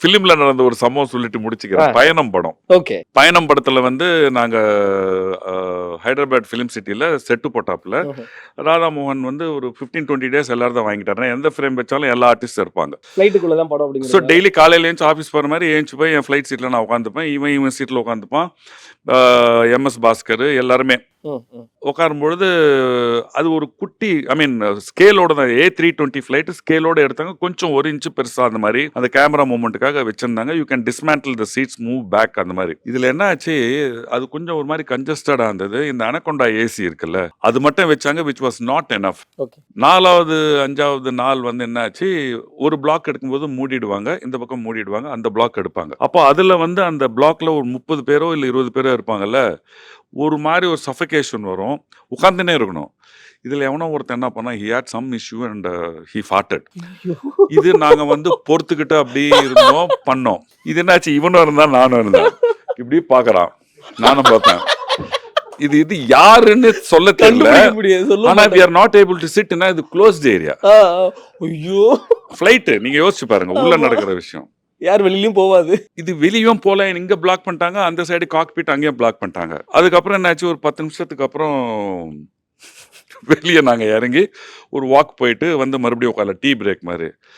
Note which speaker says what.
Speaker 1: பிலிம்ல நடந்த ஒரு சம்பவம் சொல்லிட்டு முடிச்சுக்கிறேன். பயணம் படம்.
Speaker 2: ஓகே.
Speaker 1: பயணம் படத்துல வந்து நாங்க ஹைதராபாத் பிலிம் சிட்டில செட்டு போட்டாப்புல ராதாமோகன் வந்து ஒரு 15-20 டேஸ் எல்லாரும் தான் வாங்கிட்டாரு. எந்த ஃப்ரேம் வச்சாலும் எல்லா ஆர்டிஸ்ட் இருப்பாங்க.
Speaker 2: ஃப்ளைட்டுக்குள்ள தான் படம்
Speaker 1: ஸோ
Speaker 2: அப்படிங்கிறது.
Speaker 1: டெய்லி காலையில எழுந்து ஆஃபீஸ் போகிற மாதிரி எழுந்து போய் என் ஃப்ளைட் சீட்டில் நான் உட்காந்துப்பேன். இவன் சீட்டில் உட்காந்துப்பான். எம்எஸ் பாஸ்கர் எல்லாருமே உட்காரும் பொழுது அது ஒரு குட்டி ஸ்கேலோட தான் A320 ஃப்ளைட் ஸ்கேலோட எடுத்தாங்க. கொஞ்சம் 1 இன்ச்சு பெருசா அந்த மாதிரி அந்த கேமரா மூமெண்ட்டுக்காக வச்சிருந்தாங்க. You can dismantle the seats move back அந்த மாதிரி. இதுல என்ன ஆச்சு, அது கொஞ்சம் ஒரு மாதிரி கன்ஜஸ்டடா இருந்தது. இந்த அனகொண்டா ஏசி இருக்குல்ல, அது மட்டும் வச்சாங்க, விச் வாஸ் நாட் எனஃப். 4வது 5வது நாள் வந்து என்ன ஆச்சு, ஒரு பிளாக் எடுக்கும்போது மூடிடுவாங்க, இந்த பக்கம் மூடிடுவாங்க, அந்த பிளாக் எடுப்பாங்க. அப்போ அதுல வந்து அந்த பிளாக்ல ஒரு 30 பேரோ இல்ல 20 பேரோ இருப்பாங்கல்ல, ஒரு மாதிரி ஒரு சஃபகேஷன் வரும், உட்காந்துனே இருக்கணும். இதுல எவனோ ஒருத்தன் என்ன பண்ணா, he had some issue and he farted. இது நாங்க வந்து பொறுத்துக்கிட்டு அப்படியே இருந்தோம், பண்ணோம். இது என்னாச்சு, இவனும் இருந்தா நானும் இருந்தேன். இப்படி பாக்குறான், நானும் பார்த்தேன். இது யாருன்னு சொல்ல தெரியல. ஆனா we are not able to sit in இது closed area.
Speaker 2: ஐயோ,
Speaker 1: ஃளைட் நீங்க யோசிச்சு பாருங்க, உள்ள நடக்கிற விஷயம்.
Speaker 2: யார் வெளியிலயும் போவாது. இது
Speaker 1: வெளியும் போல, இங்க பிளாக் பண்ணிட்டாங்க, அந்த சைடு காக்பிட் அங்கேயும் பிளாக் பண்ணிட்டாங்க. அதுக்கப்புறம் என்னாச்சு, ஒரு 10 நிமிஷத்துக்கு அப்புறம் வெளியே நாங்க இறங்கி ஒரு வாக் போயிட்டு வந்து மறுபடியும் உட்கார்ல, டீ பிரேக் மாதிரி